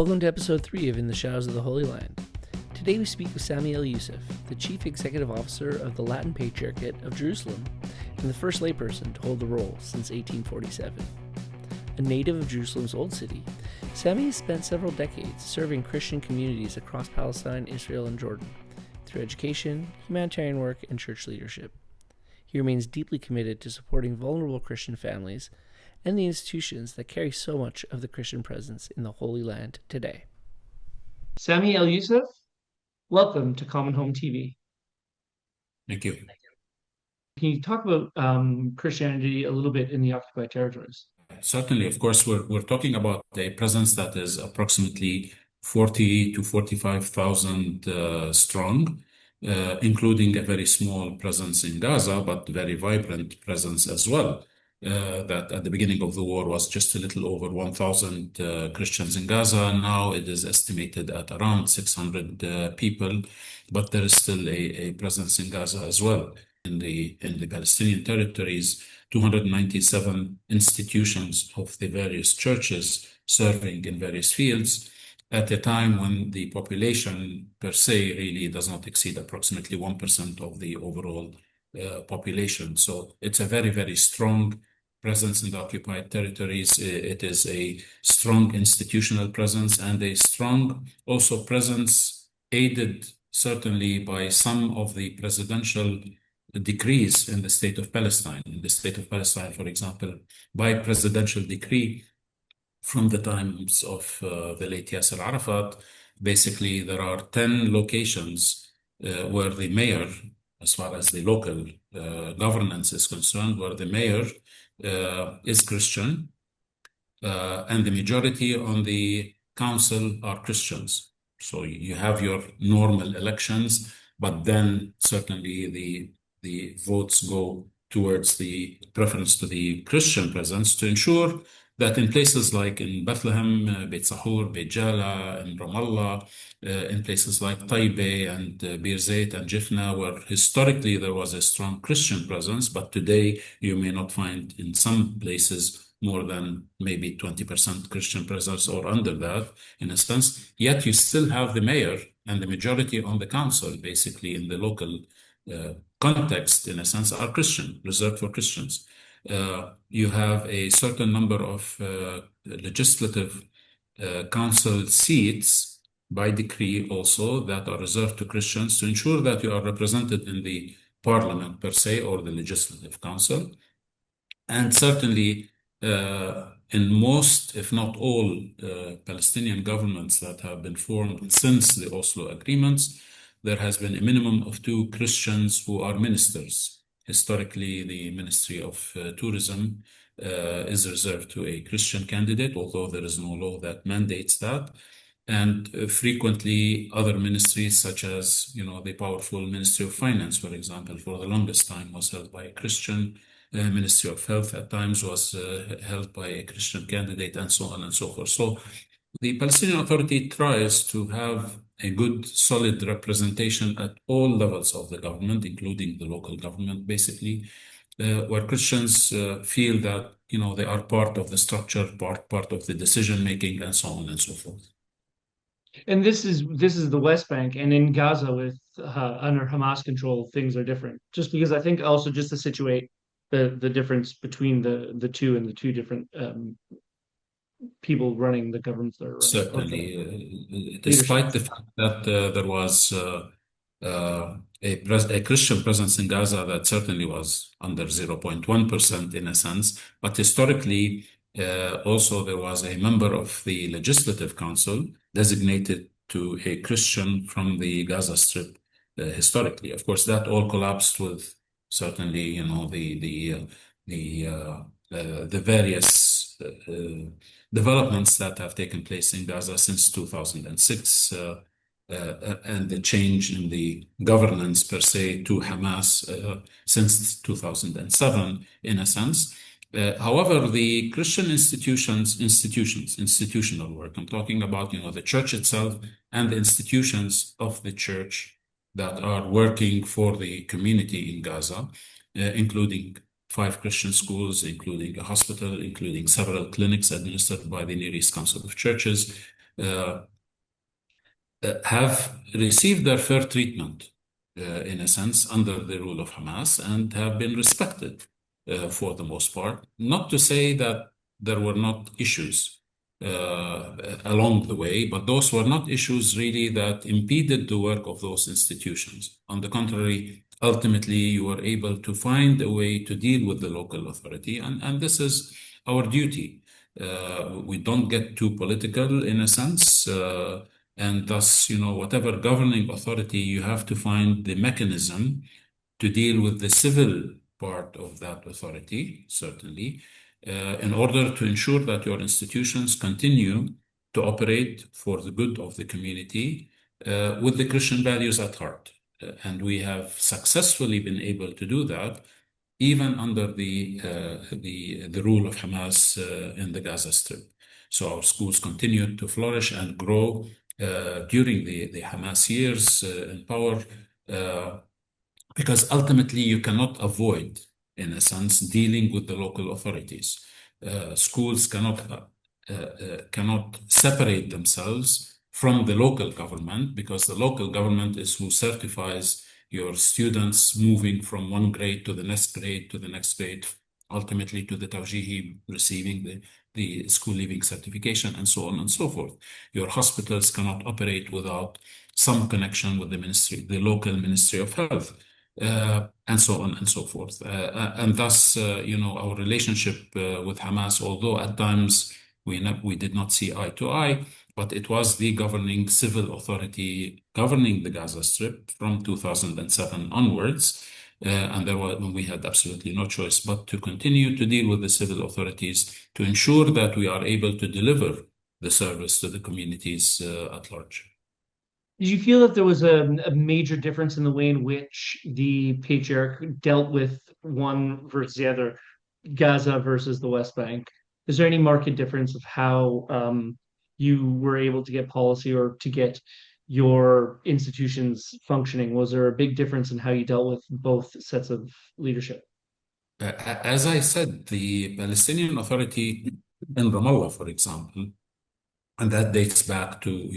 Welcome to episode 3 of In the Shadows of the Holy Land. Today we speak with Sami El-Yousef, the Chief Executive Officer of the Latin Patriarchate of Jerusalem and the first layperson to hold the role since 1847. A native of Jerusalem's Old City, Sami has spent several decades serving Christian communities across Palestine, Israel, and Jordan through education, humanitarian work, and church leadership. He remains deeply committed to supporting vulnerable Christian families and the institutions that carry so much of the Christian presence in the Holy Land today. Sami El-Yousef, welcome to Common Home TV. Thank you. Can you talk about Christianity a little bit in the occupied territories? Certainly, of course, we're talking about a presence that is approximately 40 to 45,000 strong, including a very small presence in Gaza, but very vibrant presence as well. That at the beginning of the war was just a little over 1,000 Christians in Gaza. Now it is estimated at around 600 people, but there is still a presence in Gaza as well. In the Palestinian territories, 297 institutions of the various churches serving in various fields at a time when the population per se really does not exceed approximately 1% of the overall population. So it's a very, very strong presence in the occupied territories. It is a strong institutional presence and a strong also presence aided certainly by some of the presidential decrees in the state of Palestine. In the state of Palestine, for example, by presidential decree from the times of the late Yasser Arafat, basically there are 10 locations where the mayor, as far as the local governance is concerned, where the mayor is Christian, and the majority on the council are Christians. So you have your normal elections, but then certainly the votes go towards the preference to the Christian presence to ensure that in places like in Bethlehem, Beit Sahur, Beit Jala, and Ramallah, in places like Taibeh and Bir Zayt and Jifna, where historically there was a strong Christian presence, but today you may not find in some places more than maybe 20% Christian presence or under that, in a sense, yet you still have the mayor and the majority on the council, basically in the local context, in a sense, are Christian, reserved for Christians. You have a certain number of legislative council seats by decree also that are reserved to Christians to ensure that you are represented in the parliament per se or the legislative council. And certainly in most, if not all, Palestinian governments that have been formed since the Oslo agreements, there has been a minimum of 2 Christians who are ministers. Historically, the Ministry of Tourism is reserved to a Christian candidate, although there is no law that mandates that. And frequently other ministries, such as, the powerful Ministry of Finance, for example, for the longest time was held by a Christian. Ministry of Health at times was held by a Christian candidate, and so on and so forth. So the Palestinian Authority tries to have a good, solid representation at all levels of the government, including the local government, basically, where Christians feel that, they are part of the structure, part of the decision-making, and so on and so forth. And this is the West Bank, and in Gaza with under Hamas control, things are different. Just because I think also just to situate the difference between the two and the two different people running the governments that are running. Certainly, despite the fact that there was a Christian presence in Gaza that certainly was under 0.1% in a sense, but historically also there was a member of the Legislative Council designated to a Christian from the Gaza Strip historically. Of course, that all collapsed with certainly, the various developments that have taken place in Gaza since 2006 and the change in the governance per se to Hamas since 2007, in a sense. However, the Christian institutional work, I'm talking about, the church itself and the institutions of the church that are working for the community in Gaza, including 5 Christian schools, including a hospital, including several clinics administered by the Near East Council of Churches, uh, have received their fair treatment, in a sense, under the rule of Hamas and have been respected for the most part. Not to say that there were not issues along the way, but those were not issues really that impeded the work of those institutions. On the contrary, ultimately, you were able to find a way to deal with the local authority, and this is our duty. We don't get too political in a sense. And thus, whatever governing authority, you have to find the mechanism to deal with the civil part of that authority, certainly, in order to ensure that your institutions continue to operate for the good of the community with the Christian values at heart. And we have successfully been able to do that even under the rule of Hamas in the Gaza Strip. So our schools continued to flourish and grow during the Hamas years in power, because ultimately you cannot avoid, in a sense, dealing with the local authorities. Schools cannot separate themselves from the local government, because the local government is who certifies your students moving from one grade to the next grade to the next grade, ultimately to the tawjihi receiving the school leaving certification, and so on and so forth. Your hospitals cannot operate without some connection with the local Ministry of Health, and so on and so forth. And thus, our relationship with Hamas, although at times we did not see eye to eye, but it was the governing civil authority governing the Gaza Strip from 2007 onwards. And we had absolutely no choice but to continue to deal with the civil authorities to ensure that we are able to deliver the service to the communities at large. Did you feel that there was a major difference in the way in which the patriarch dealt with one versus the other, Gaza versus the West Bank? Is there any marked difference of how you were able to get policy or to get your institutions functioning? Was there a big difference in how you dealt with both sets of leadership? As I said, the Palestinian Authority in Ramallah, for example, and that dates back to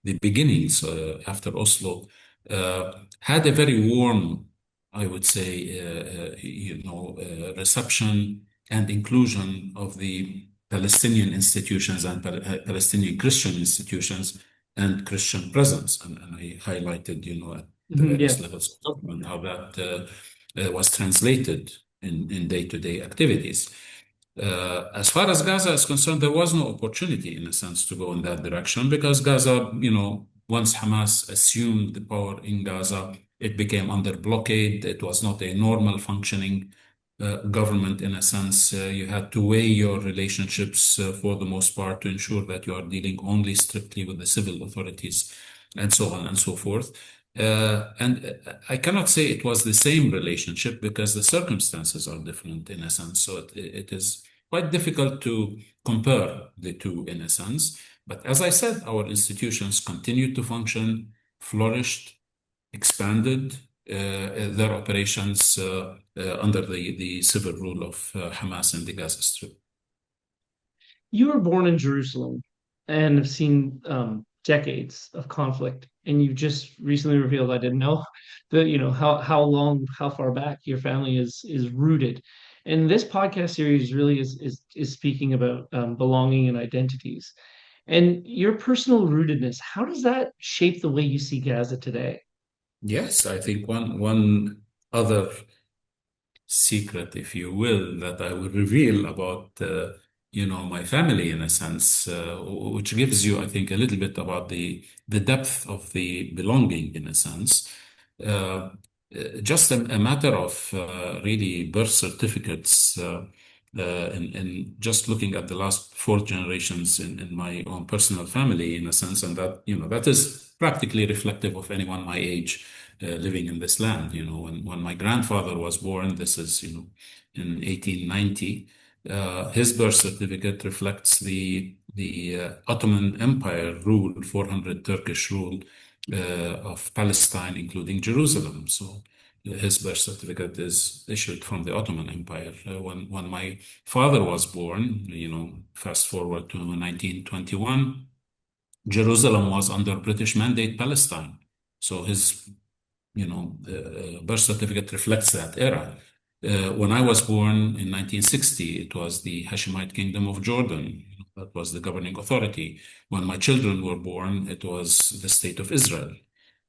the beginnings after Oslo, had a very warm, I would say, reception and inclusion of the Palestinian institutions and Palestinian Christian institutions and Christian presence, and I highlighted, at the Mhm, various yeah. levels of government how that was translated in day-to-day activities. As far as Gaza is concerned, there was no opportunity, in a sense, to go in that direction because Gaza, once Hamas assumed the power in Gaza, it became under blockade. It was not a normal functioning government, in a sense. You had to weigh your relationships for the most part to ensure that you are dealing only strictly with the civil authorities and so on and so forth. And I cannot say it was the same relationship because the circumstances are different in a sense. So it is quite difficult to compare the two in a sense. But as I said, our institutions continued to function, flourished, expanded their operations under the civil rule of Hamas in the Gaza Strip. You were born in Jerusalem and have seen decades of conflict, and you've just recently revealed, I didn't know, that how far back your family is rooted. And this podcast series really is speaking about belonging and identities. And your personal rootedness, how does that shape the way you see Gaza today? Yes, I think one other secret, if you will, that I will reveal about my family in a sense, which gives you, I think, a little bit about the depth of the belonging in a sense. Uh, just a matter of really birth certificates. In just looking at the last four generations in my own personal family, in a sense, and that is practically reflective of anyone my age living in this land. When my grandfather was born, this is, in 1890, his birth certificate reflects the Ottoman Empire rule, 400 Turkish rule of Palestine, including Jerusalem. So his birth certificate is issued from the Ottoman Empire. When my father was born, fast forward to 1921. Jerusalem was under British Mandate Palestine. So his birth certificate reflects that era. When I was born in 1960, it was the Hashemite Kingdom of Jordan. That was the governing authority. When my children were born, it was the State of Israel.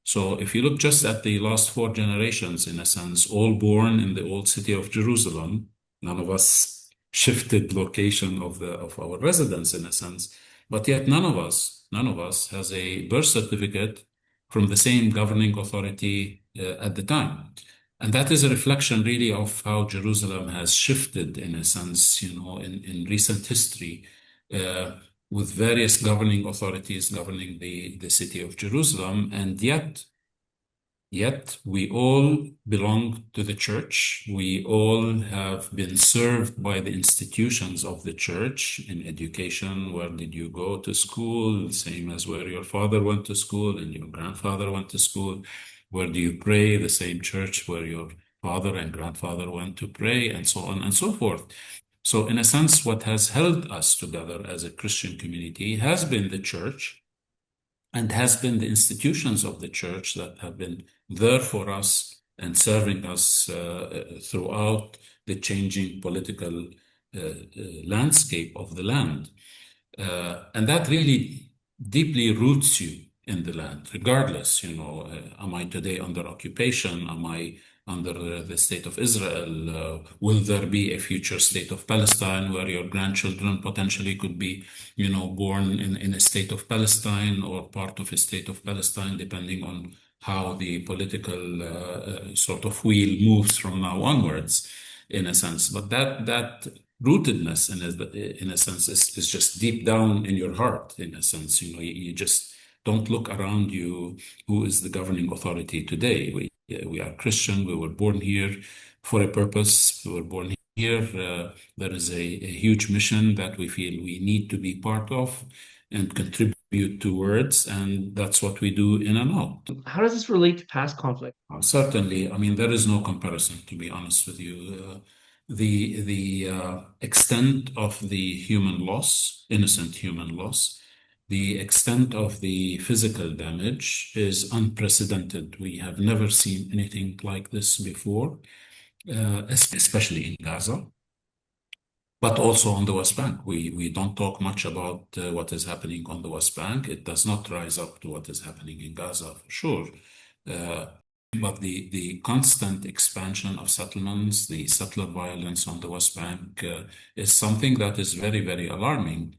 So if you look just at the last four generations, in a sense, all born in the old city of Jerusalem, none of us shifted location of our residence, in a sense, but yet none of us has a birth certificate from the same governing authority at the time. And that is a reflection really of how Jerusalem has shifted, in a sense, in recent history, uh, with various governing authorities governing the city of Jerusalem. And yet we all belong to the church. We all have been served by the institutions of the church in education. Where did you go to school? Same as where your father went to school and your grandfather went to school. Where do you pray? The same church where your father and grandfather went to pray, and so on and so forth. So in a sense, what has held us together as a Christian community has been the church, and has been the institutions of the church that have been there for us and serving us throughout the changing political landscape of the land. And that really deeply roots you in the land, regardless, am I today under occupation? Am I under the state of Israel? Will there be a future state of Palestine where your grandchildren potentially could be, born in a state of Palestine or part of a state of Palestine, depending on how the political sort of wheel moves from now onwards, in a sense. But that rootedness, in a sense, is just deep down in your heart, in a sense. You just don't look around you. Who is the governing authority today? We are Christian. We were born here for a purpose. We were born here. There is a huge mission that we feel we need to be part of and contribute towards, and that's what we do in and out. How does this relate to past conflict? Certainly, I mean, there is no comparison, to be honest with you. The extent of the human loss, innocent human loss, the extent of the physical damage is unprecedented. We have never seen anything like this before, especially in Gaza, but also on the West Bank. We don't talk much about what is happening on the West Bank. It does not rise up to what is happening in Gaza, for sure. Uh, but the constant expansion of settlements, the settler violence on the West Bank, is something that is very, very alarming.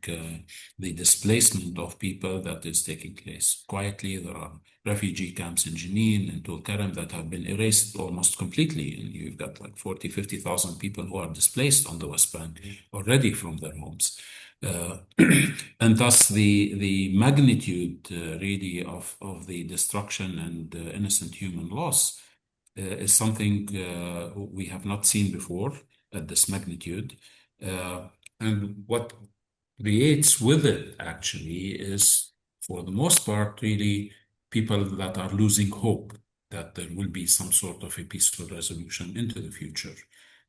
The displacement of people that is taking place quietly. There are refugee camps in Jenin and Tulkarem that have been erased almost completely. And you've got like 40, 50,000 people who are displaced on the West Bank already from their homes. And thus the magnitude really of the destruction and innocent human loss is something we have not seen before at this magnitude. And what creates with it actually is, for the most part, really people that are losing hope that there will be some sort of a peaceful resolution into the future.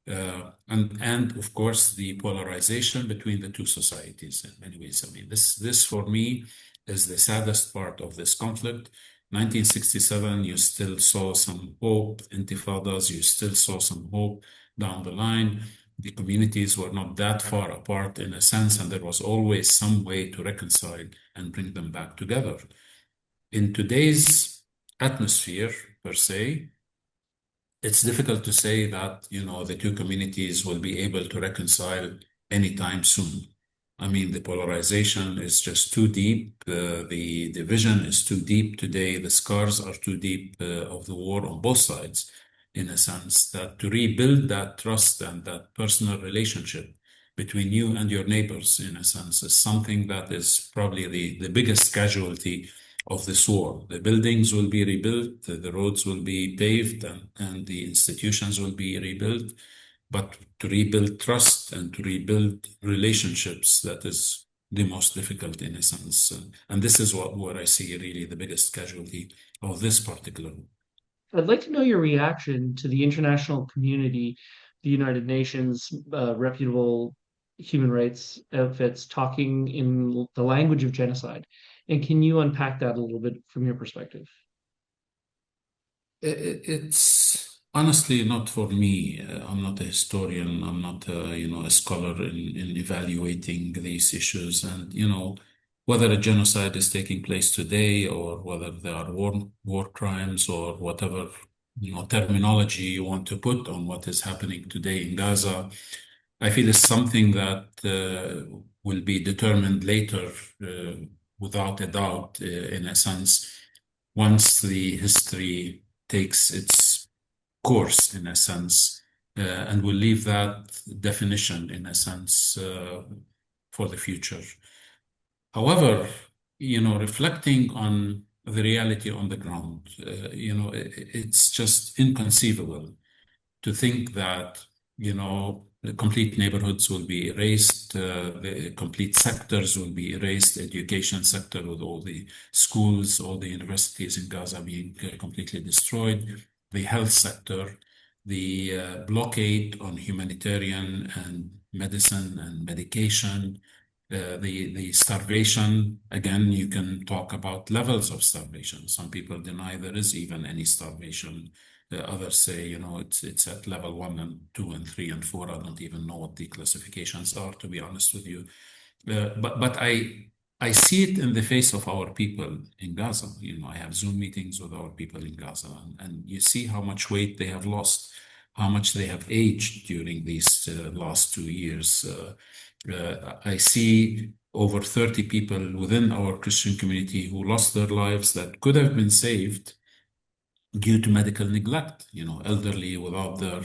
And of course, the polarization between the two societies in many ways. I mean, this for me is the saddest part of this conflict. 1967, you still saw some hope, intifadas, you still saw some hope down the line. The communities were not that far apart in a sense, and there was always some way to reconcile and bring them back together. In today's atmosphere, per se, it's difficult to say that, the two communities will be able to reconcile anytime soon. I mean, the polarization is just too deep. The division is too deep today. The scars are too deep of the war on both sides, in a sense that to rebuild that trust and that personal relationship between you and your neighbors, in a sense, is something that is probably the biggest casualty of this war. The buildings will be rebuilt, the roads will be paved, and the institutions will be rebuilt. But to rebuild trust and to rebuild relationships, that is the most difficult in a sense. And this is what I see really the biggest casualty of this particular. I'd like to know your reaction to the international community, the United Nations, reputable human rights outfits talking in the language of genocide And can you unpack that a little bit from your perspective? It's honestly not for me. I'm not a historian. I'm not, a scholar in evaluating these issues. And, whether a genocide is taking place today or whether there are war crimes or whatever, terminology you want to put on what is happening today in Gaza, I feel is something that will be determined later, without a doubt, in a sense, once the history takes its course, in a sense, and we'll leave that definition, in a sense, for the future. However, reflecting on the reality on the ground, it's just inconceivable to think that, the complete neighborhoods will be erased, the complete sectors will be erased, education sector with all the schools, all the universities in Gaza being completely destroyed, the health sector, the blockade on humanitarian and medicine and medication, the starvation. Again, you can talk about levels of starvation. Some people deny there is even any starvation. Others say, it's at level 1 and 2 and 3 and 4. I don't even know what the classifications are, to be honest with you. But I see it in the face of our people in Gaza. I have Zoom meetings with our people in Gaza, and you see how much weight they have lost, how much they have aged during these last 2 years. I see over 30 people within our Christian community who lost their lives that could have been saved due to medical neglect, elderly without their,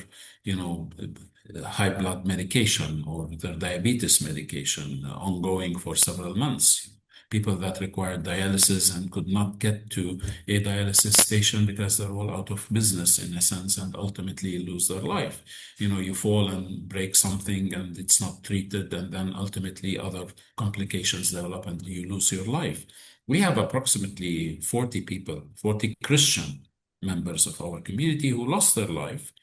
high blood medication or their diabetes medication ongoing for several months. People that required dialysis and could not get to a dialysis station because they're all out of business, in a sense, and ultimately lose their life. You fall and break something and it's not treated, and then ultimately other complications develop and you lose your life. We have approximately 40 people, 40 Christian members of our community who lost their life.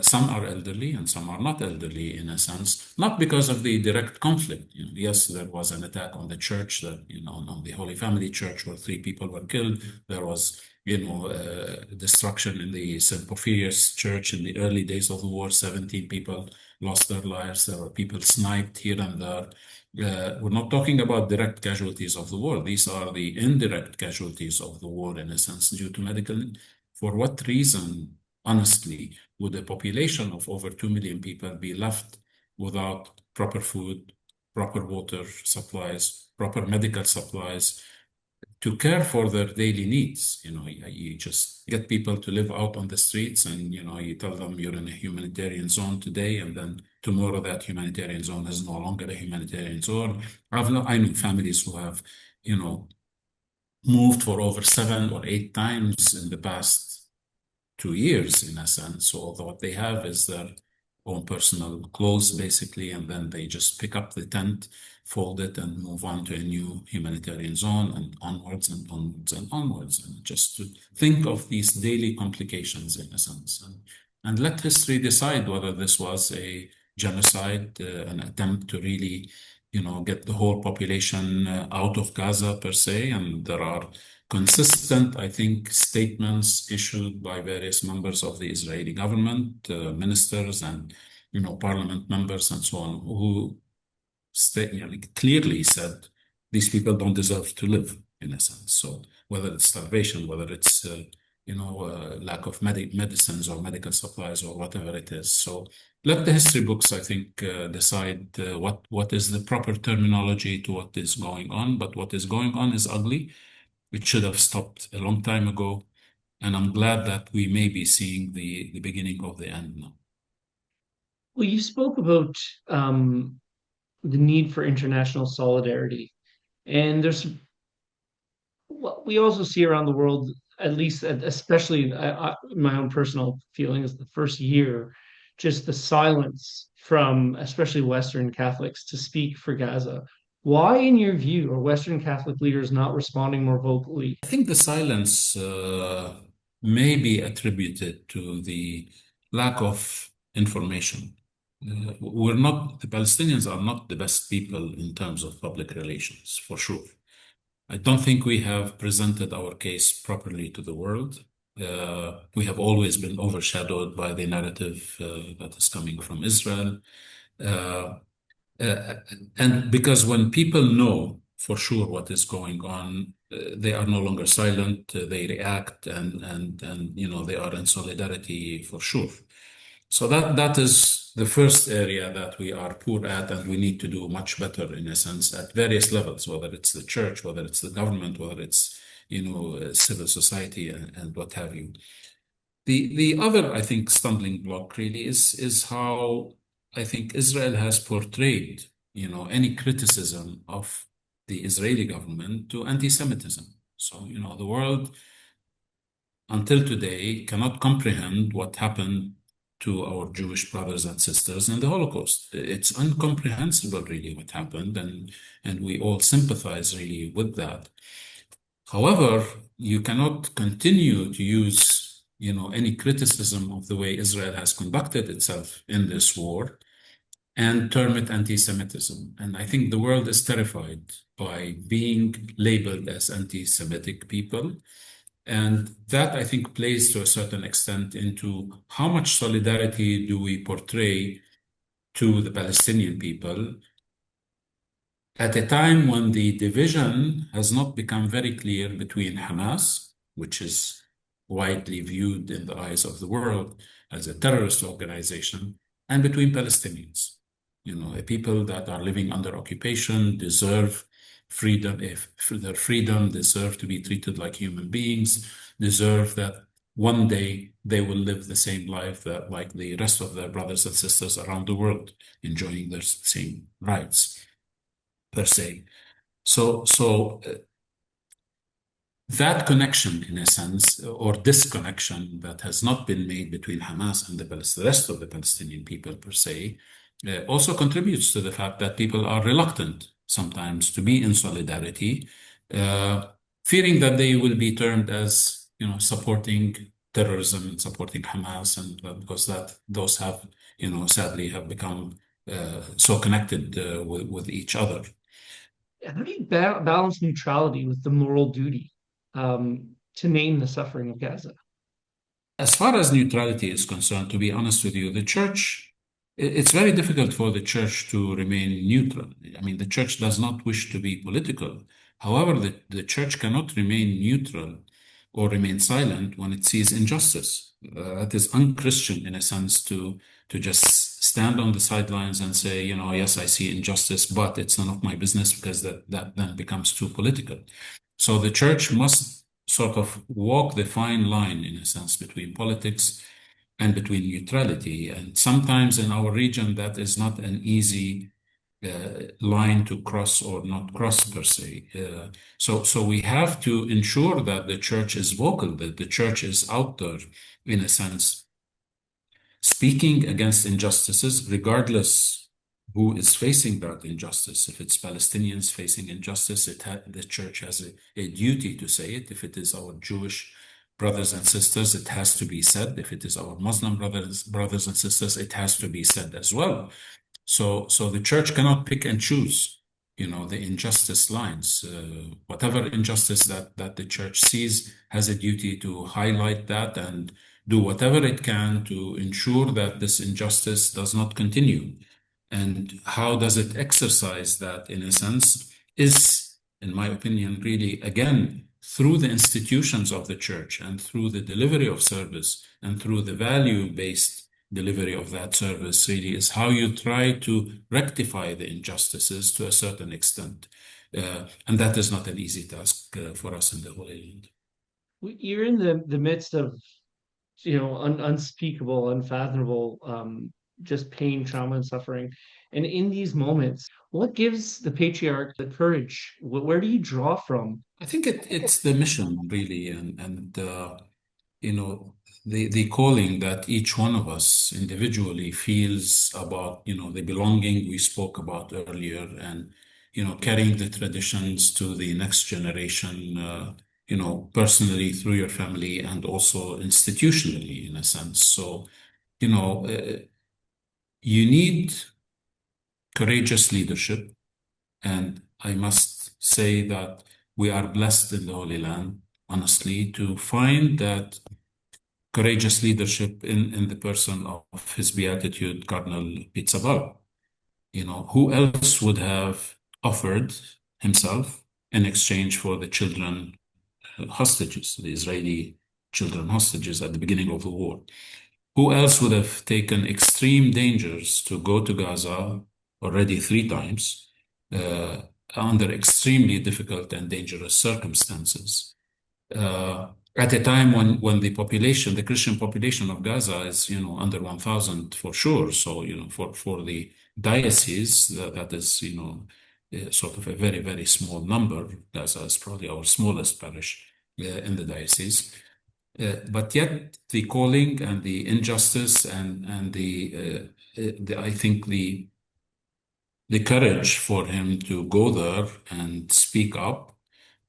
Some are elderly and some are not elderly, in a sense, not because of the direct conflict. Yes, there was an attack on the church, that on the Holy Family Church, where 3 people were killed. There was destruction in the St. Porphyrius Church in the early days of the war. 17 people lost their lives. There were people sniped here and there. We're not talking about direct casualties of the war. These are the indirect casualties of the war, in a sense, due to medical. For what reason, honestly, would a population of over 2 million people be left without proper food, proper water supplies, proper medical supplies to care for their daily needs? You just get people to live out on the streets, and, you tell them you're in a humanitarian zone today, and then tomorrow that humanitarian zone is no longer a humanitarian zone. I know families who have, moved for over 7 or 8 times in the past 2 years, in a sense. So what they have is their own personal clothes, basically, and then they just pick up the tent, fold it, and move on to a new humanitarian zone, and onwards and onwards and onwards. And just to think of these daily complications, in a sense, and let history decide whether this was a genocide, an attempt to really, get the whole population out of Gaza per se. And there are consistent, I think, statements issued by various members of the Israeli government, ministers and, parliament members and so on, who clearly said these people don't deserve to live, in a sense. So whether it's starvation, whether it's lack of medicines or medical supplies or whatever it is. So let the history books, I think, decide what is the proper terminology to what is going on. But what is going on is ugly. It should have stopped a long time ago. And I'm glad that we may be seeing the beginning of the end now. Well, you spoke about the need for international solidarity, and there's what we also see around the world, at least, especially my own personal feeling is the first year, just the silence from especially Western Catholics to speak for Gaza. Why, in your view, are Western Catholic leaders not responding more vocally? I think the silence may be attributed to the lack of information. The Palestinians are not the best people in terms of public relations, for sure. I don't think we have presented our case properly to the world. We have always been overshadowed by the narrative that is coming from Israel. Uh, uh, and because when people know for sure what is going on, they are no longer silent. They react, and they are in solidarity for sure. So that is the first area that we are poor at, and we need to do much better in a sense at various levels, whether it's the church, whether it's the government, whether it's civil society, and what have you. The other, I think, stumbling block really is how I think Israel has portrayed, any criticism of the Israeli government to anti-Semitism. So, the world until today cannot comprehend what happened to our Jewish brothers and sisters in the Holocaust. It's incomprehensible, really, what happened, and we all sympathize really with that. However, you cannot continue to use, any criticism of the way Israel has conducted itself in this war and term it anti-Semitism. And I think the world is terrified by being labeled as anti-Semitic people. And that, I think, plays to a certain extent into how much solidarity do we portray to the Palestinian people at a time when the division has not become very clear between Hamas, which is widely viewed in the eyes of the world as a terrorist organization, and between Palestinians. A people that are living under occupation deserve freedom. If for their freedom, deserve to be treated like human beings, deserve that one day they will live the same life that, like the rest of their brothers and sisters around the world, enjoying their same rights per se. So that connection, in a sense, or disconnection that has not been made between Hamas and the rest of the Palestinian people per se, also contributes to the fact that people are reluctant sometimes to be in solidarity, fearing that they will be termed as, supporting terrorism and supporting Hamas, and because those have, sadly have become so connected with each other. How do you balance neutrality with the moral duty to name the suffering of Gaza? As far as neutrality is concerned, to be honest with you, the church, it's very difficult for the church to remain neutral. I mean, the church does not wish to be political. However, the church cannot remain neutral or remain silent when it sees injustice. That is unchristian in a sense to just stand on the sidelines and say, yes, I see injustice, but it's none of my business, because that then becomes too political. So the church must sort of walk the fine line, in a sense, between politics and between neutrality. And sometimes in our region, that is not an easy line to cross or not cross per se. So we have to ensure that the church is vocal, that the church is out there, in a sense, speaking against injustices, regardless who is facing that injustice. If it's Palestinians facing injustice, the church has a duty to say it. If it is our Jewish brothers and sisters, it has to be said. If it is our Muslim brothers and sisters, it has to be said as well. So the church cannot pick and choose, the injustice lines. Whatever injustice that the church sees has a duty to highlight that and do whatever it can to ensure that this injustice does not continue. And how does it exercise that, in a sense, is, in my opinion, really, again, through the institutions of the church and through the delivery of service and through the value-based delivery of that service, really is how you try to rectify the injustices to a certain extent. And that is not an easy task for us in the Holy Land. You're in the midst of unspeakable, unfathomable, just pain, trauma, and suffering. And in these moments, what gives the patriarch the courage? Where do you draw from? I think it's the mission, really, and the calling that each one of us individually feels about, the belonging we spoke about earlier, and, carrying the traditions to the next generation, personally through your family and also institutionally, in a sense. So, you need courageous leadership. And I must say that we are blessed in the Holy Land, honestly, to find that courageous leadership in the person of His Beatitude, Cardinal Pizzabal. Who else would have offered himself in exchange for the children hostages, the Israeli children hostages at the beginning of the war? Who else would have taken extreme dangers to go to Gaza already 3 times under extremely difficult and dangerous circumstances? At a time when the Christian population of Gaza is, under 1,000 for sure. So, for the diocese, that is, sort of a very, very small number. Gaza is probably our smallest parish in the diocese. But yet the calling and the injustice and I think the courage for him to go there and speak up,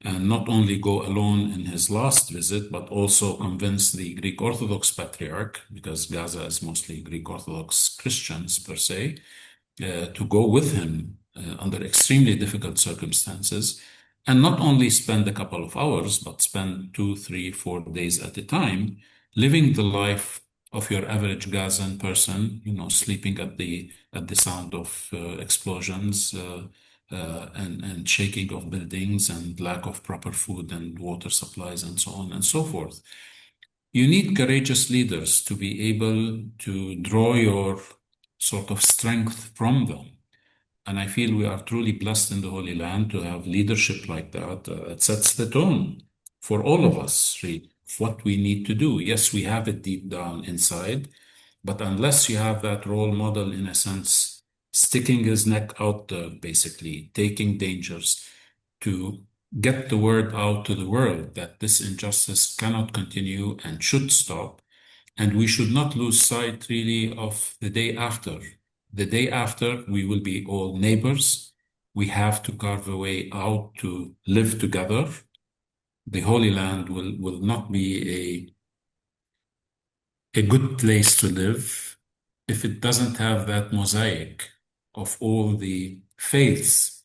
and not only go alone in his last visit, but also convince the Greek Orthodox Patriarch, because Gaza is mostly Greek Orthodox Christians per se, to go with him under extremely difficult circumstances, and not only spend a couple of hours, but spend 2, 3, 4 days at a time, living the life of your average Gazan person, sleeping at the sound of explosions and shaking of buildings and lack of proper food and water supplies and so on and so forth. You need courageous leaders to be able to draw your sort of strength from them. And I feel we are truly blessed in the Holy Land to have leadership like that. It sets the tone for all of us, really, what we need to do. Yes, we have it deep down inside, but unless you have that role model, in a sense, sticking his neck out there, basically, taking dangers to get the word out to the world that this injustice cannot continue and should stop. And we should not lose sight, really, of the day after. The day after, we will be all neighbors. We have to carve a way out to live together. The Holy Land will not be a good place to live if it doesn't have that mosaic of all the faiths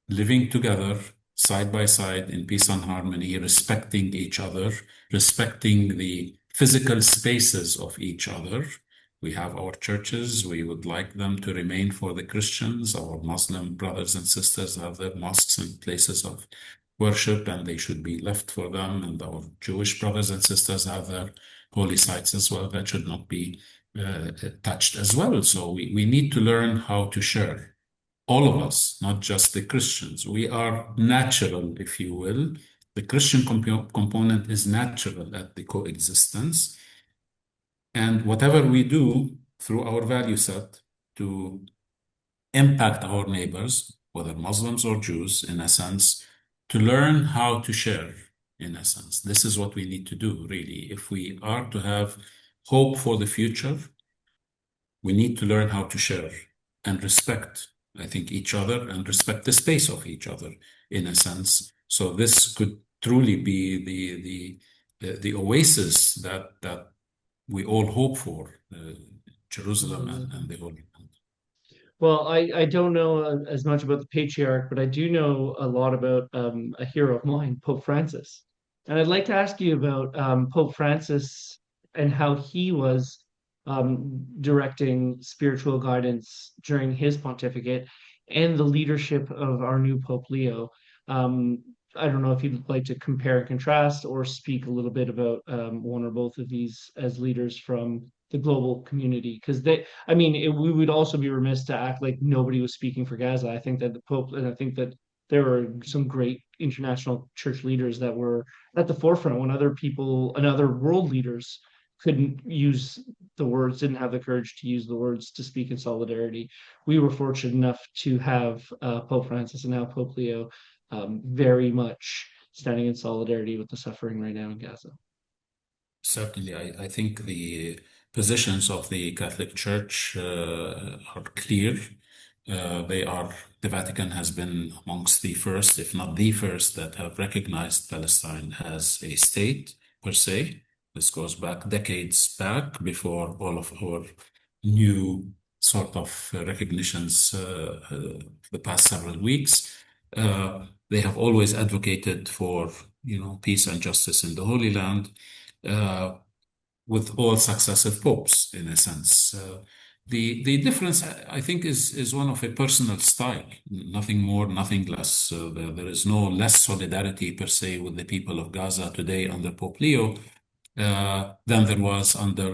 living together side by side in peace and harmony, respecting each other, respecting the physical spaces of each other. We have our churches. We would like them to remain for the Christians. Our Muslim brothers and sisters have their mosques and places of worship, and they should be left for them. And our Jewish brothers and sisters have their holy sites as well that should not be touched as well. So we need to learn how to share. All of us, not just the Christians. We are natural, if you will. The Christian component is natural at the coexistence. And whatever we do through our value set to impact our neighbors, whether Muslims or Jews, in a sense, to learn how to share, in a sense. This is what we need to do, really. If we are to have hope for the future, we need to learn how to share and respect, I think, each other and respect the space of each other, in a sense. So this could truly be the oasis that we all hope for, Jerusalem and the Holy Land. Well, I don't know as much about the patriarch, but I do know a lot about a hero of mine, Pope Francis. And I'd like to ask you about Pope Francis and how he was directing spiritual guidance during his pontificate and the leadership of our new Pope Leo. Um, I don't know if you'd like to compare and contrast or speak a little bit about one or both of these as leaders from the global community, because we would also be remiss to act like nobody was speaking for Gaza. I think that the Pope, and I think that there were some great international church leaders that were at the forefront when other people and other world leaders couldn't use the words, didn't have the courage to use the words to speak in solidarity. We were fortunate enough to have Pope Francis and now Pope Leo very much standing in solidarity with the suffering right now in Gaza. Certainly, I think the positions of the Catholic Church are clear. The Vatican has been amongst the first, if not the first, that have recognized Palestine as a state per se. This goes back decades back before all of our new sort of recognitions the past several weeks. The They have always advocated for, peace and justice in the Holy Land, uh, with all successive popes, in a sense. The difference, I think, is one of a personal style, nothing more, nothing less. There is no less solidarity per se with the people of Gaza today under Pope Leo than there was under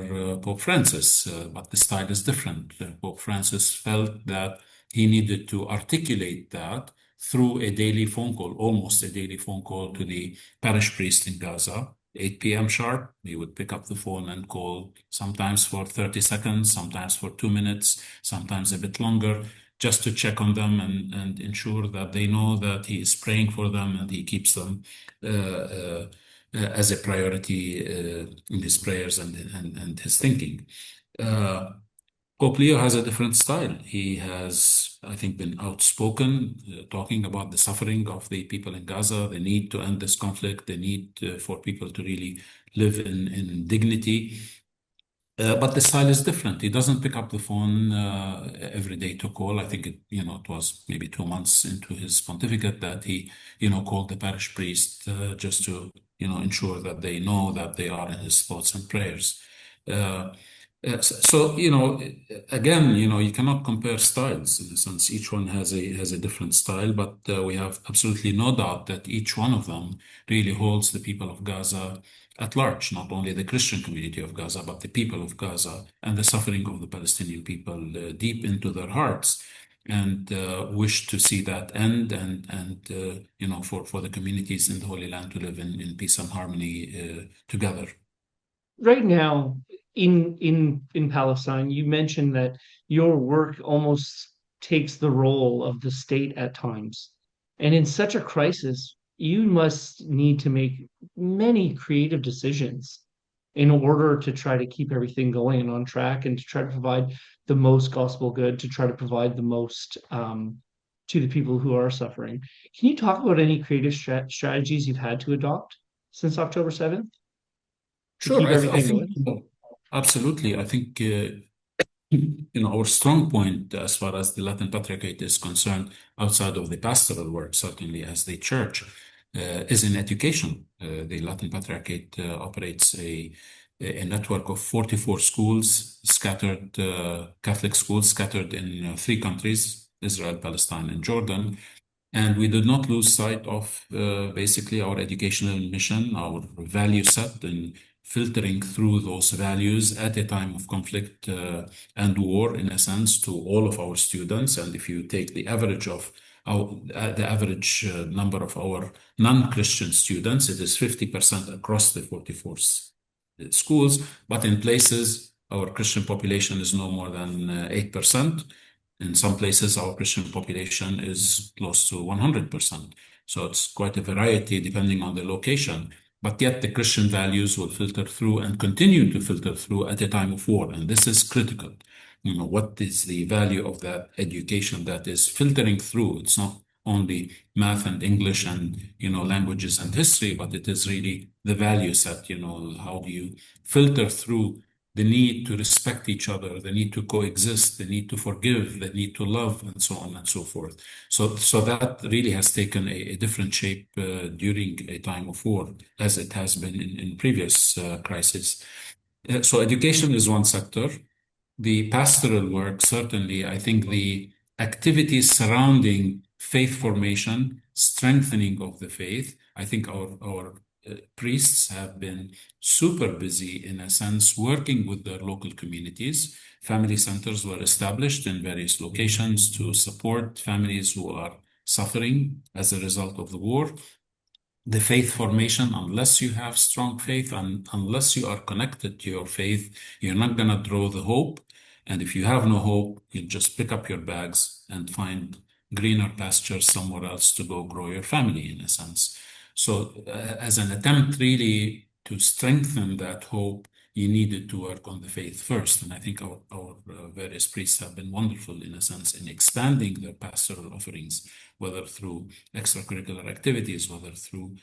Pope Francis. But the style is different. Pope Francis felt that he needed to articulate that through a daily phone call, almost a daily phone call to the parish priest in Gaza. 8 p.m. sharp, he would pick up the phone and call, sometimes for 30 seconds, sometimes for 2 minutes, sometimes a bit longer, just to check on them and ensure that they know that he is praying for them and he keeps them as a priority in his prayers and his thinking. Uh, Pope Leo has a different style. He has, I think, been outspoken, talking about the suffering of the people in Gaza, the need to end this conflict, the need for people to really live in dignity. But the style is different. He doesn't pick up the phone every day to call. I think it was maybe 2 months into his pontificate that he, called the parish priest just to, ensure that they know that they are in his thoughts and prayers. Uh, so, again, you cannot compare styles in a sense. Each one has a different style, but we have absolutely no doubt that each one of them really holds the people of Gaza at large, not only the Christian community of Gaza, but the people of Gaza and the suffering of the Palestinian people deep into their hearts, and wish to see that end, and for the communities in the Holy Land to live in peace and harmony together. Right now in Palestine, you mentioned that your work almost takes the role of the state at times. And in such a crisis, you must need to make many creative decisions in order to try to keep everything going and on track and to try to provide the most gospel good, to try to provide the most to the people who are suffering. Can you talk about any creative strategies you've had to adopt since October 7th to Sure, keep I everything think going? absolutely. I think our strong point as far as the Latin Patriarchate is concerned, outside of the pastoral work, certainly as the church, is in education. The Latin Patriarchate operates a network of 44 schools scattered, Catholic schools scattered in 3 countries, Israel, Palestine, and Jordan. And we did not lose sight of basically our educational mission, our value set, and filtering through those values at a time of conflict and war, in a sense, to all of our students. And if you take the average of the average number of our non-Christian students, it is 50% across the 44 schools. But in places, our Christian population is no more than 8%. In some places, our Christian population is close to 100%. So it's quite a variety depending on the location. But yet the Christian values will filter through and continue to filter through at a time of war. And this is critical. What is the value of that education that is filtering through? It's not only math and English and, languages and history, but it is really the value set. How do you filter through the need to respect each other, the need to coexist, the need to forgive, the need to love, and so on and so forth. So that really has taken a different shape during a time of war, as it has been in previous crises. So education is one sector. The pastoral work, certainly, I think the activities surrounding faith formation, strengthening of the faith, I think our priests have been super busy, in a sense, working with their local communities. Family centers were established in various locations to support families who are suffering as a result of the war. The faith formation, unless you have strong faith and unless you are connected to your faith, you're not going to draw the hope. And if you have no hope, you just pick up your bags and find greener pastures somewhere else to go grow your family, in a sense. So, as an attempt really to strengthen that hope, you needed to work on the faith first. And I think our various priests have been wonderful, in a sense, in expanding their pastoral offerings, whether through extracurricular activities, whether through,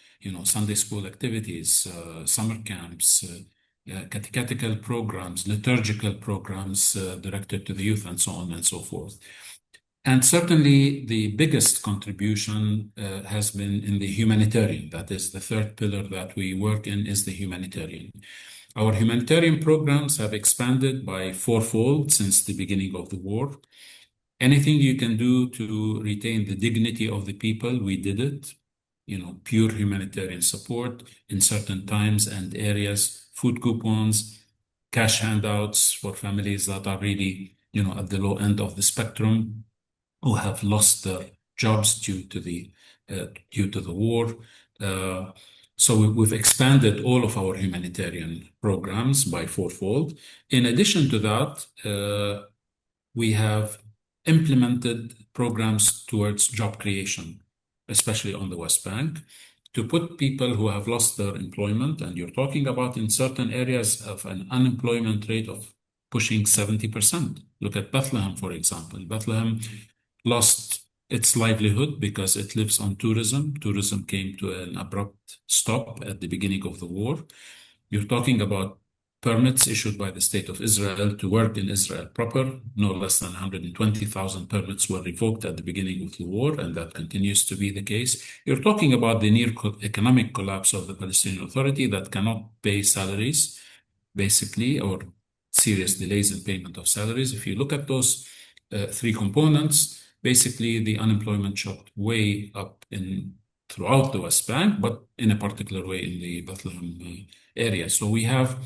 Sunday school activities, summer camps, catechetical programs, liturgical programs directed to the youth, and so on and so forth. And certainly the biggest contribution has been in the humanitarian. That is the third pillar that we work in, is the humanitarian. Our humanitarian programs have expanded by fourfold since the beginning of the war. Anything you can do to retain the dignity of the people, we did it. Pure humanitarian support in certain times and areas, food coupons, cash handouts for families that are really, at the low end of the spectrum, who have lost their jobs due to the war. So we've expanded all of our humanitarian programs by fourfold. In addition to that, we have implemented programs towards job creation, especially on the West Bank, to put people who have lost their employment, and you're talking about in certain areas of an unemployment rate of pushing 70%. Look at Bethlehem, for example. Bethlehem lost its livelihood because it lives on tourism. Tourism came to an abrupt stop at the beginning of the war. You're talking about permits issued by the State of Israel to work in Israel proper. No less than 120,000 permits were revoked at the beginning of the war, and that continues to be the case. You're talking about the near economic collapse of the Palestinian Authority that cannot pay salaries, basically, or serious delays in payment of salaries. If you look at those three components, basically the unemployment shot way up throughout the West Bank, but in a particular way in the Bethlehem area. So we have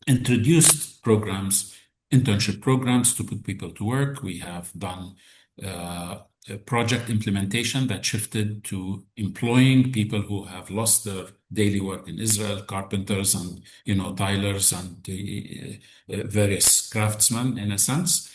introduced programs, internship programs to put people to work. We have done project implementation that shifted to employing people who have lost their daily work in Israel, carpenters and tilers and various craftsmen, in a sense.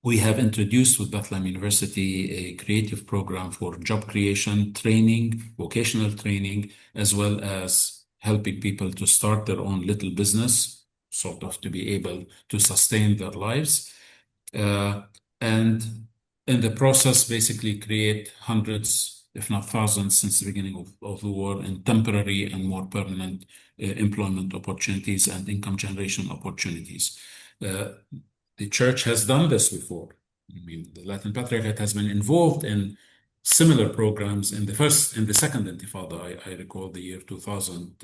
We have introduced with Bethlehem University a creative program for job creation, training, vocational training, as well as helping people to start their own little business, sort of to be able to sustain their lives. And in the process, basically create hundreds, if not thousands, since the beginning of the war, in temporary and more permanent employment opportunities and income generation opportunities. The church has done this before. I mean, the Latin Patriarchate has been involved in similar programs in the second Intifada. I recall the year 2000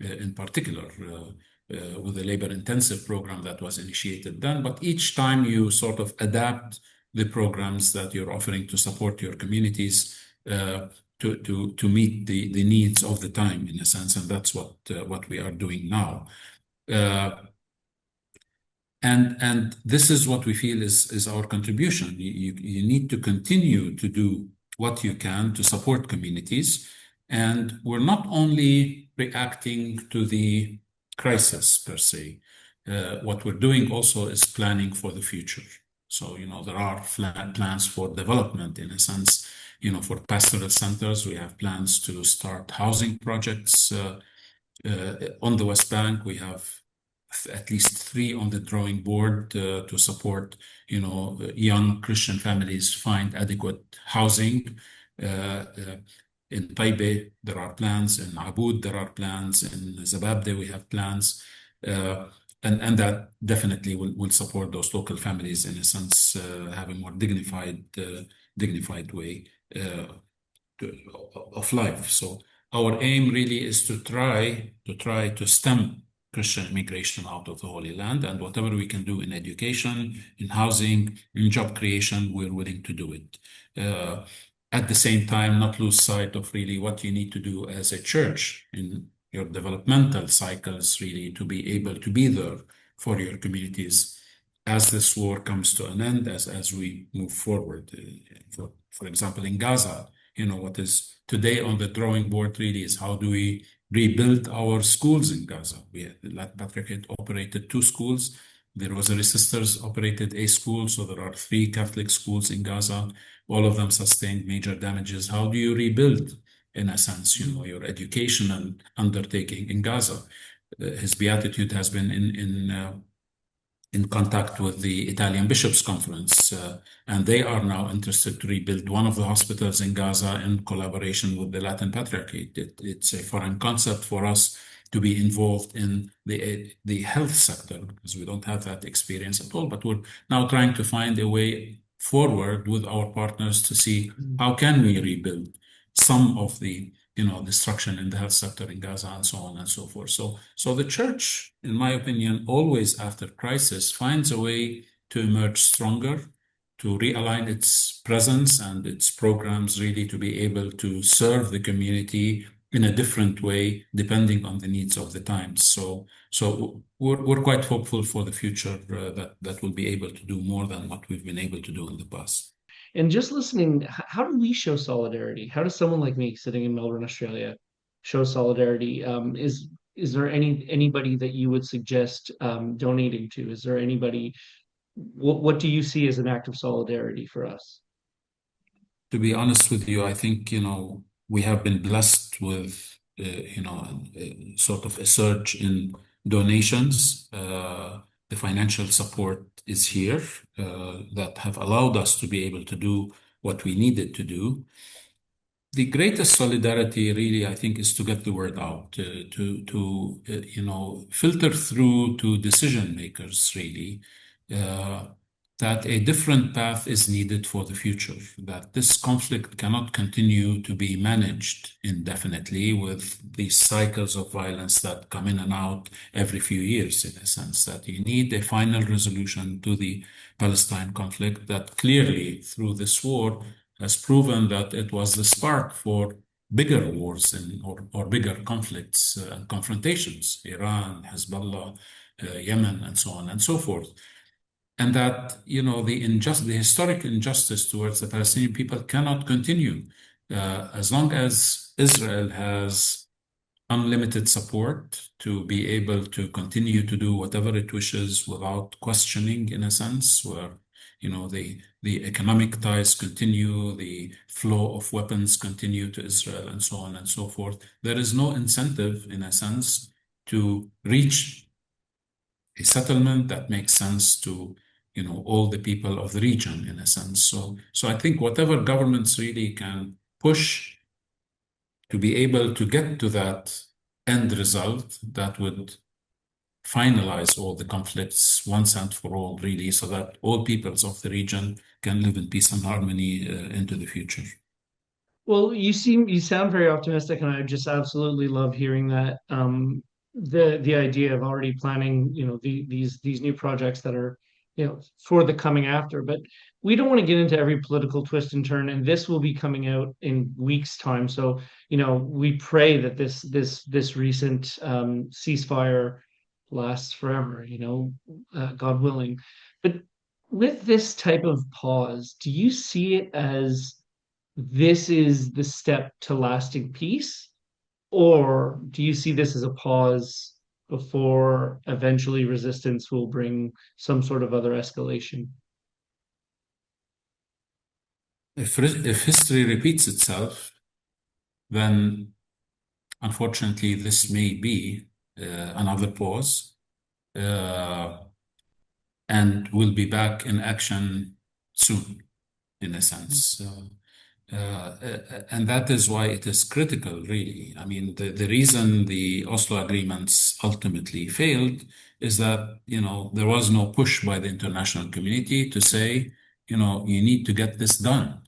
in particular, with the labor-intensive program that was initiated then. But each time you sort of adapt the programs that you're offering to support your communities to meet the needs of the time, in a sense, and that's what we are doing now. And this is what we feel is our contribution. You need to continue to do what you can to support communities. And we're not only reacting to the crisis per se. What we're doing also is planning for the future. So, there are plans for development, in a sense. For pastoral centers, we have plans to start housing projects. On the West Bank, we have at least 3 on the drawing board to support, young Christian families find adequate housing. In Taipei, there are plans. In Abud, there are plans. In Zababde, we have plans. And that definitely will support those local families, in a sense, have a more dignified way of life. So our aim really is to try to stem Christian immigration out of the Holy Land, and whatever we can do in education, in housing, in job creation, we're willing to do it. At the same time, not lose sight of really what you need to do as a church in your developmental cycles, really, to be able to be there for your communities as this war comes to an end, as we move forward. For example, in Gaza, what is today on the drawing board really is how do we rebuild our schools in Gaza. The Latin Patriarchate operated 2 schools. The Rosary Sisters operated a school, so there are 3 Catholic schools in Gaza. All of them sustained major damages. How do you rebuild, in a sense, your educational undertaking in Gaza? His Beatitude has been in contact with the Italian Bishops' Conference, and they are now interested to rebuild one of the hospitals in Gaza in collaboration with the Latin Patriarchate. It's a foreign concept for us. to be involved in the health sector because we don't have that experience at all. But we're now trying to find a way forward with our partners to see how can we rebuild some of the destruction in the health sector in Gaza and so on and so forth. So the church, in my opinion, always after crisis finds a way to emerge stronger, to realign its presence and its programs really to be able to serve the community in a different way, depending on the needs of the times. So we're quite hopeful for the future that we'll be able to do more than what we've been able to do in the past. And just listening, how do we show solidarity? How does someone like me sitting in Melbourne, Australia, show solidarity? Is there anybody that you would suggest donating to? Is there anybody? What do you see as an act of solidarity for us? To be honest with you, I think, we have been blessed with, sort of a surge in donations. The financial support is here, that have allowed us to be able to do what we needed to do. The greatest solidarity really, I think, is to get the word out, to filter through to decision makers, really, uh, that a different path is needed for the future, that this conflict cannot continue to be managed indefinitely with these cycles of violence that come in and out every few years, in a sense, that you need a final resolution to the Palestine conflict that clearly, through this war, has proven that it was the spark for bigger wars or bigger conflicts and confrontations, Iran, Hezbollah, Yemen, and so on and so forth. And that, the historic injustice towards the Palestinian people cannot continue as long as Israel has unlimited support to be able to continue to do whatever it wishes without questioning, in a sense, where the economic ties continue, the flow of weapons continue to Israel, and so on and so forth. There is no incentive, in a sense, to reach a settlement that makes sense to all the people of the region, in a sense. So I think whatever governments really can push to be able to get to that end result that would finalize all the conflicts once and for all, really, so that all peoples of the region can live in peace and harmony into the future. Well, you sound very optimistic, and I just absolutely love hearing that. The idea of already planning, these new projects that are, for the coming after. But we don't want to get into every political twist and turn, and this will be coming out in weeks' time. So, we pray that this recent ceasefire lasts forever, God willing. But with this type of pause, do you see it as this is the step to lasting peace? Or do you see this as a pause before eventually resistance will bring some sort of other escalation? If history repeats itself, then unfortunately this may be another pause, uh, and we'll be back in action soon, in a sense. And that is why it is critical, really. I mean, the reason the Oslo agreements ultimately failed is that, there was no push by the international community to say, you need to get this done.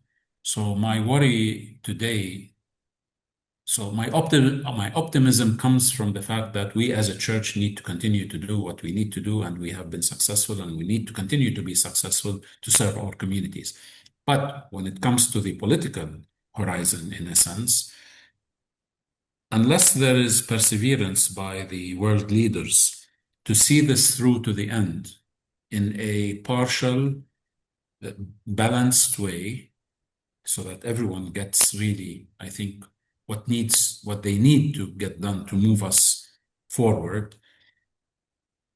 So my worry today, my optimism comes from the fact that we as a church need to continue to do what we need to do, and we have been successful, and we need to continue to be successful to serve our communities. But when it comes to the political horizon, in a sense, unless there is perseverance by the world leaders to see this through to the end in a partial, balanced way, so that everyone gets really, I think, what they need to get done to move us forward,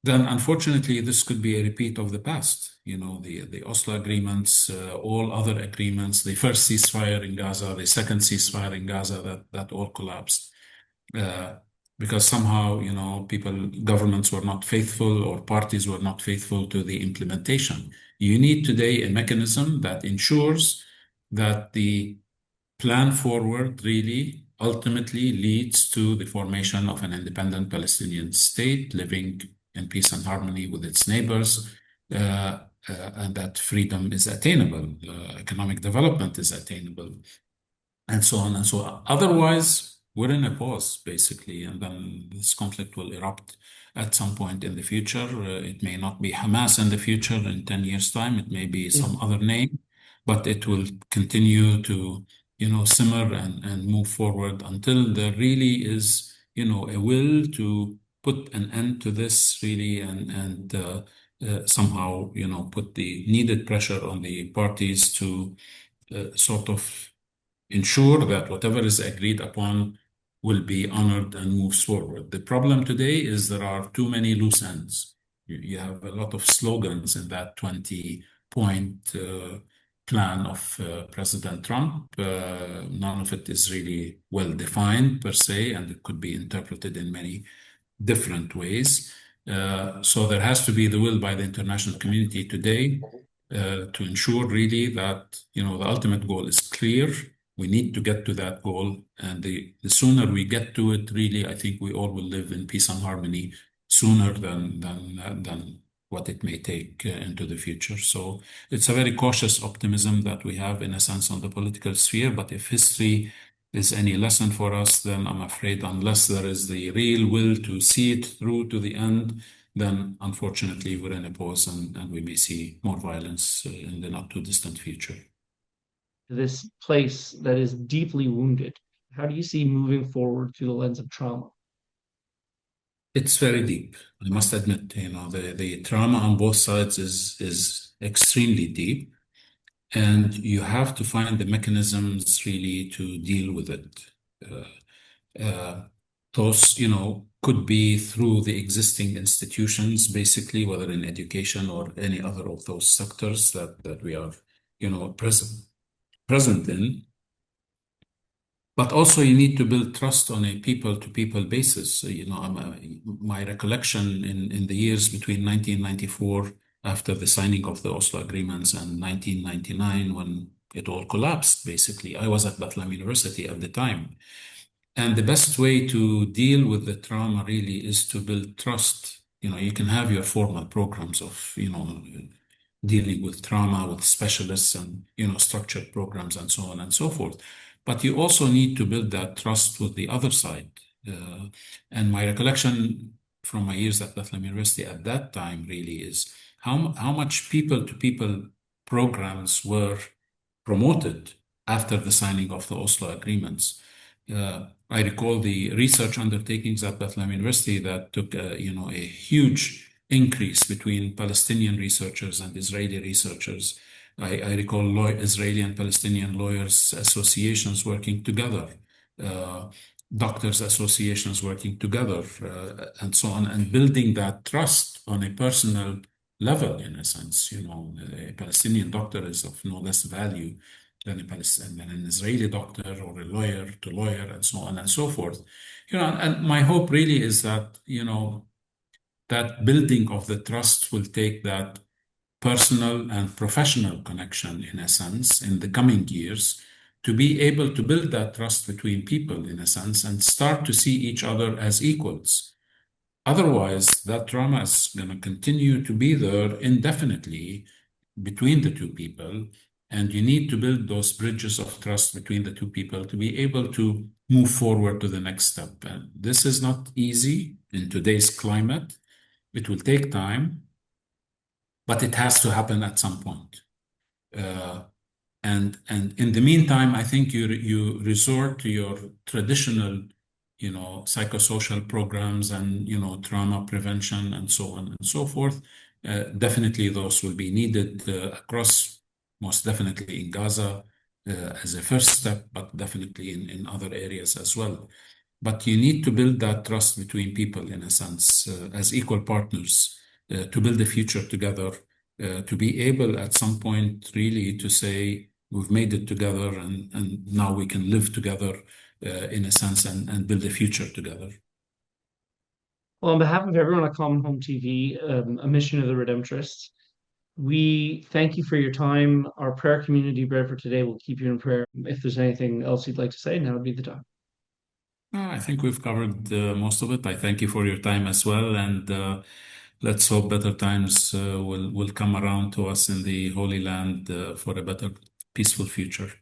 then unfortunately this could be a repeat of the past. The Oslo agreements, all other agreements, the first ceasefire in Gaza, the second ceasefire in Gaza, that all collapsed. Because somehow, governments were not faithful or parties were not faithful to the implementation. You need today a mechanism that ensures that the plan forward really ultimately leads to the formation of an independent Palestinian state living in peace and harmony with its neighbors, and that freedom is attainable, economic development is attainable, and so on and so on. Otherwise, we're in a pause, basically, and then this conflict will erupt at some point in the future. It may not be Hamas in the future in 10 years' time, it may be some other name, but it will continue to, simmer and move forward until there really is, a will to put an end to this, really, and somehow, put the needed pressure on the parties to sort of ensure that whatever is agreed upon will be honored and moves forward. The problem today is there are too many loose ends. You have a lot of slogans in that 20-point plan of President Trump. None of it is really well defined per se, and it could be interpreted in many different ways. So there has to be the will by the international community today to ensure really that the ultimate goal is clear. We need to get to that goal, and the sooner we get to it, really, I think we all will live in peace and harmony sooner than what it may take into the future. So it's a very cautious optimism that we have, in a sense, on the political sphere. But if history is any lesson for us, then I'm afraid unless there is the real will to see it through to the end, then unfortunately we're in a pause and we may see more violence in the not too distant future. This place that is deeply wounded, how do you see moving forward through the lens of trauma? It's very deep, I must admit. The trauma on both sides is extremely deep, and you have to find the mechanisms really to deal with it. Those, could be through the existing institutions, basically, whether in education or any other of those sectors that we are, present in. But also, you need to build trust on a people-to-people basis. My recollection in the years between 1994, after the signing of the Oslo agreements, and 1999, when it all collapsed, basically, I was at Bethlehem University at the time. And the best way to deal with the trauma really is to build trust. You can have your formal programs of, dealing with trauma with specialists and, structured programs and so on and so forth. But you also need to build that trust with the other side. And my recollection from my years at Bethlehem University at that time really is how much people-to-people programs were promoted after the signing of the Oslo agreements. I recall the research undertakings at Bethlehem University that took a huge increase between Palestinian researchers and Israeli researchers. I recall Israeli and Palestinian lawyers associations working together, doctors associations working together, and so on, and building that trust on a personal level, in a sense. A Palestinian doctor is of no less value than an Israeli doctor, or a lawyer to lawyer, and so on and so forth. And my hope really is that, that building of the trust will take that personal and professional connection, in a sense, in the coming years, to be able to build that trust between people, in a sense, and start to see each other as equals. Otherwise, that trauma is going to continue to be there indefinitely between the two people. And you need to build those bridges of trust between the two people to be able to move forward to the next step. And this is not easy in today's climate. It will take time, but it has to happen at some point. And in the meantime, I think you resort to your traditional, psychosocial programs and, trauma prevention and so on and so forth. Definitely those will be needed across, most definitely in Gaza as a first step, but definitely in other areas as well. But you need to build that trust between people, in a sense, as equal partners, to build a future together, to be able at some point really to say, we've made it together, and now we can live together, in a sense, and build a future together. Well, on behalf of everyone at Common Home TV, a mission of the Redemptorists, we thank you for your time. Our prayer community prayer for today will keep you in prayer. If there's anything else you'd like to say, now would be the time. I think we've covered most of it. I thank you for your time as well, and let's hope better times will come around to us in the Holy Land for a better, peaceful future.